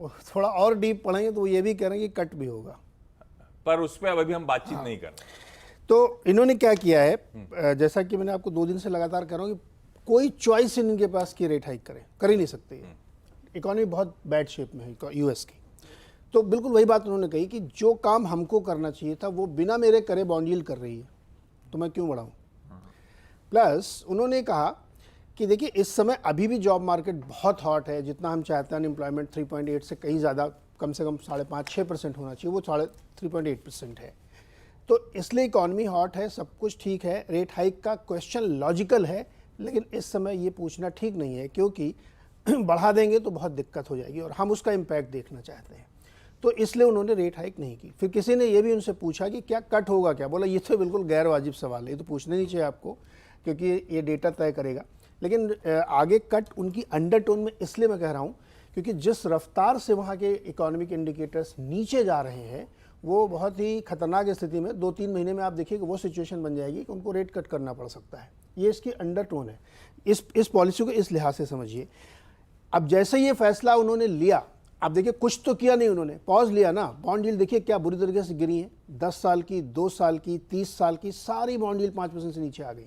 थोड़ा और डीप पढ़ेंगे तो वो ये भी कह रहे हैं कि कट भी होगा, पर उस पर अभी हम बातचीत नहीं कर रहे। तो इन्होंने क्या किया है, जैसा कि मैंने आपको 2 दिन से लगातार कह रहा हूँ कि कोई चॉइस इनके पास की रेट हाइक करें, कर ही नहीं सकते। इकोनॉमी बहुत बैड शेप में है यूएस की। तो बिल्कुल वही बात उन्होंने कही कि जो काम हमको करना चाहिए था वो बिना मेरे करे बॉन्ड यील्ड कर रही है, तो मैं क्यों बढ़ाऊं। प्लस उन्होंने कहा कि देखिए इस समय अभी भी जॉब मार्केट बहुत हॉट है, जितना हम चाहते हैं अनएम्प्लॉयमेंट 3.8 से कहीं ज़्यादा, कम से कम 5.5-6% होना चाहिए, वो 3.8% है। तो इसलिए इकॉनमी हॉट है, सब कुछ ठीक है, रेट हाइक का क्वेश्चन लॉजिकल है, लेकिन इस समय ये पूछना ठीक नहीं है क्योंकि बढ़ा देंगे तो बहुत दिक्कत हो जाएगी और हम उसका इम्पैक्ट देखना चाहते हैं। तो इसलिए उन्होंने रेट हाइक नहीं की। फिर किसी ने ये भी उनसे पूछा कि क्या कट होगा क्या, बोला ये तो बिल्कुल गैर वाजिब सवाल है, ये तो पूछना नहीं चाहिए आपको क्योंकि ये डेटा तय करेगा। लेकिन आगे कट उनकी अंडरटोन में इसलिए मैं कह रहा हूँ क्योंकि जिस रफ्तार से वहाँ के इकोनॉमिक इंडिकेटर्स नीचे जा रहे हैं वो बहुत ही खतरनाक स्थिति में 2-3 महीने में आप देखिए कि वो सिचुएशन बन जाएगी कि उनको रेट कट करना पड़ सकता है। ये इसकी अंडरटोन है। इस पॉलिसी को इस लिहाज से समझिए। अब जैसे ये फैसला उन्होंने लिया, अब देखिए कुछ तो किया नहीं, उन्होंने पॉज लिया ना। बॉन्ड यील्ड देखिए क्या बुरी तरीके से गिरी है, 10 साल की, 2 साल की, 30 साल की, सारी बॉन्ड यील्ड 5% से नीचे आ गई।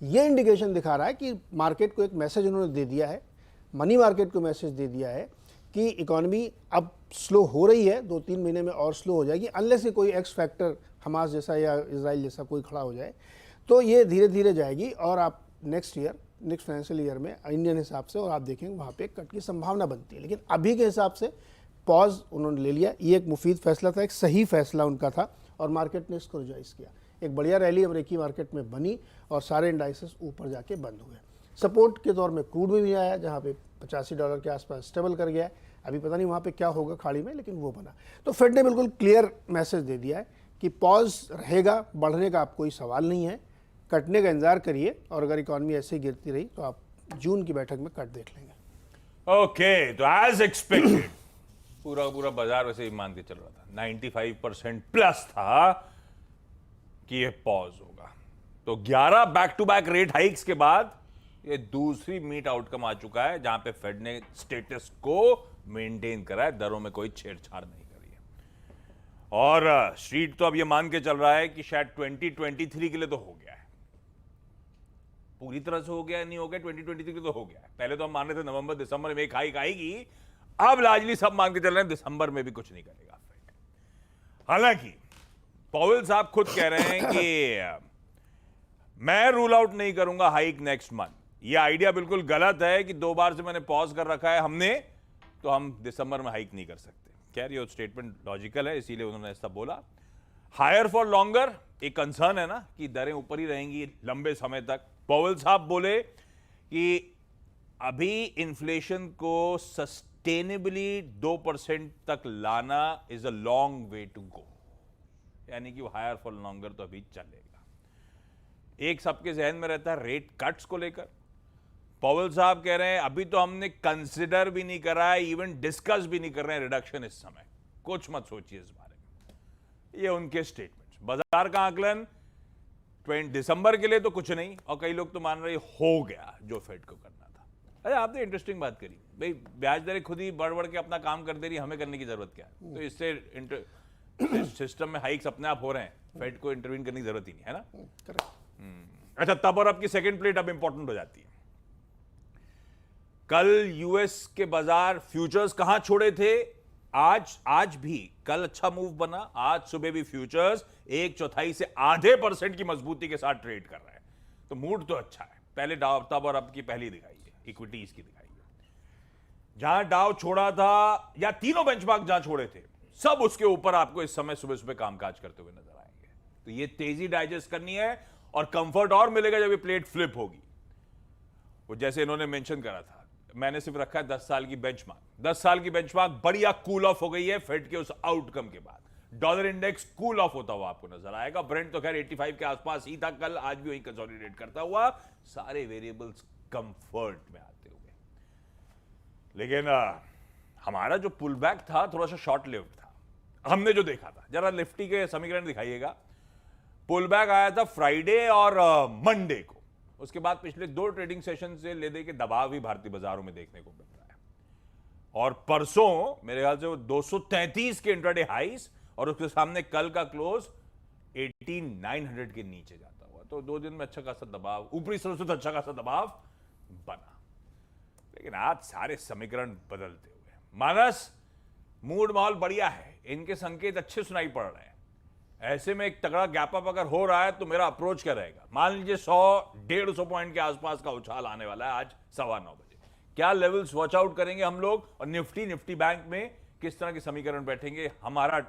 ये इंडिकेशन दिखा रहा है कि मार्केट को एक मैसेज उन्होंने दे दिया है, मनी मार्केट को मैसेज दे दिया है कि इकोनॉमी अब स्लो हो रही है, 2-3 महीने में और स्लो हो जाएगी, अनलेस से कोई एक्स फैक्टर हमास जैसा या इजराइल जैसा कोई खड़ा हो जाए, तो ये धीरे धीरे जाएगी। और आप नेक्स्ट फाइनेंशियल ईयर में इंडियन हिसाब से और आप देखेंगे वहाँ पे कट की संभावना बनती है। लेकिन अभी के हिसाब से पॉज उन्होंने ले लिया। ये एक मुफीद फैसला था, एक सही फैसला उनका था और मार्केट ने इसको रिजॉइस किया। एक बढ़िया रैली अमेरिकी मार्केट में बनी और सारे इंडाइसेस ऊपर जाके बंद हुए। सपोर्ट के दौर में क्रूड में भी आया जहाँ पे $85 के आसपास स्टेबल कर गया है। अभी पता नहीं वहाँ पे क्या होगा खाड़ी में, लेकिन वो बना। तो फेड ने बिल्कुल क्लियर मैसेज दे दिया है कि पॉज रहेगा, बढ़ने का आप कोई सवाल नहीं है, कटने का इंतजार करिए और अगर इकॉनमी ऐसे ही गिरती रही तो आप जून की बैठक में कट देख लेंगे। ओके, तो एज एक्सपेक्टेड पूरा बाजार वैसे ही मान के चल रहा था, 95% प्लस था कि ये पॉज होगा। तो 11 back to back rate hikes के बाद ये दूसरी मीट आउटकम आ चुका है जहां पे फेड ने स्टेटस को मेंटेन करा है, दरों में कोई छेड़छाड़ नहीं करी है। और स्ट्रीट तो अब ये मान के चल रहा है कि शायद 2023 के लिए तो हो गया है, पूरी तरह से हो गया नहीं हो गया, 2023 के लिए तो हो गया है। पहले तो हम मान रहे थे नवंबर दिसंबर में एक हाइक आएगी, अब लार्जली सब मान के चल रहे हैं दिसंबर में भी कुछ नहीं करेगा फेड। हालांकि पॉवेल साहब खुद कह रहे हैं कि मैं रूल आउट नहीं करूंगा हाइक नेक्स्ट मंथ। यह आइडिया बिल्कुल गलत है कि 2 बार से मैंने पॉज कर रखा है हमने, तो हम दिसंबर में हाइक नहीं कर सकते। खैर ये स्टेटमेंट लॉजिकल है, इसीलिए उन्होंने ऐसा बोला। हायर फॉर लॉन्गर एक कंसर्न है ना कि दरें ऊपर ही रहेंगी लंबे समय तक। पॉवेल साहब बोले कि अभी इन्फ्लेशन को सस्टेनेबली 2% तक लाना is a long way to go, यानी कि वो हायर फॉर लॉन्गर तो अभी चलेगा। एक सबके जहन में रहता है रेट कट्स को लेकर। पॉवेल साहब कह रहे हैं अभी तो हमने कंसिडर भी नहीं करा है, इवन डिस्कस भी नहीं कर रहे हैं रिडक्शन इस समय, कुछ मत सोचिए इस बारे में। ये उनके स्टेटमेंट्स। बाजार का आकलन दिसंबर के लिए तो कुछ नहीं, और कई लोग तो मान रहे हो गया जो फेड को करना था। अरे आपने इंटरेस्टिंग बात करी भाई, ब्याज दरें खुद ही बढ़ बढ़ के अपना काम कर दे रही, हमें करने की जरूरत क्या है। तो इससे सिस्टम में हाइक्स अपने आप हो रहे हैं, फेड को इंटरवीन करने की जरूरत ही नहीं है ना। अच्छा, तब और आपकी सेकंड प्लेट अब इंपॉर्टेंट हो जाती है। कल यूएस के बाजार फ्यूचर्स कहां छोड़े थे, आज भी कल अच्छा मूव बना। आज सुबह भी फ्यूचर्स 1/4 से आधे % की मजबूती के साथ ट्रेड कर रहे हैं, तो मूड तो अच्छा है। पहले डाउ तब और अब की पहली दिखाई है, इक्विटीज की दिखाई है। जहां डाउ छोड़ा था या तीनों बेंचमार्क जहां छोड़े थे, सब उसके ऊपर आपको इस समय सुबह सुबह कामकाज करते हुए नजर आएंगे। तो ये तेजी डाइजेस्ट करनी है और कंफर्ट और मिलेगा जब ये प्लेट फ्लिप होगी। वो जैसे इन्होंने मेंशन करा था, मैंने सिर्फ रखा है 10 साल की बेंचमार्क। 10 साल की बेंचमार्क बढ़िया कूल ऑफ हो गई है फेड के उस आउटकम के बाद। डॉलर इंडेक्स कूल ऑफ होता हुआ आपको नजर आएगा। ब्रेंट तो खैर 85 के आसपास ही था कल, आज भी वही कंसोलिडेट करता हुआ, सारे वेरिएबल्स कंफर्ट में आते हुए। लेकिन हमारा जो पुल बैक था थोड़ा सा शॉर्ट लिव्ड था। हमने जो देखा था, जरा निफ्टी के समीकरण दिखाइएगा। पुल बैक आया था फ्राइडे और मंडे को, उसके बाद पिछले 2 ट्रेडिंग सेशन से ले दे के दबाव ही भारतीय बाजारों में देखने को मिल रहा है। और परसों मेरे ख्याल से वो 233 के इंट्राडे हाईस और उसके सामने कल का क्लोज 18,900 के नीचे जाता हुआ। तो 2 दिन में अच्छा खासा दबाव, ऊपरी स्रोत से तो अच्छा खासा दबाव बना। लेकिन आज सारे समीकरण बदलते हुए, मानस मूड माहौल बढ़िया है, इनके संकेत अच्छे सुनाई पड़ रहे हैं। ऐसे में एक तगड़ा गैप अप अगर हो रहा है तो मेरा अप्रोच क्या रहेगा? मान लीजिए 100-150 पॉइंट के आसपास का उछाल आने वाला है आज 9:15 बजे। क्या लेवल्स वॉच आउट करेंगे हम लोग, और निफ्टी बैंक में किस तरह के समीकरण बैठेंगे? हमारा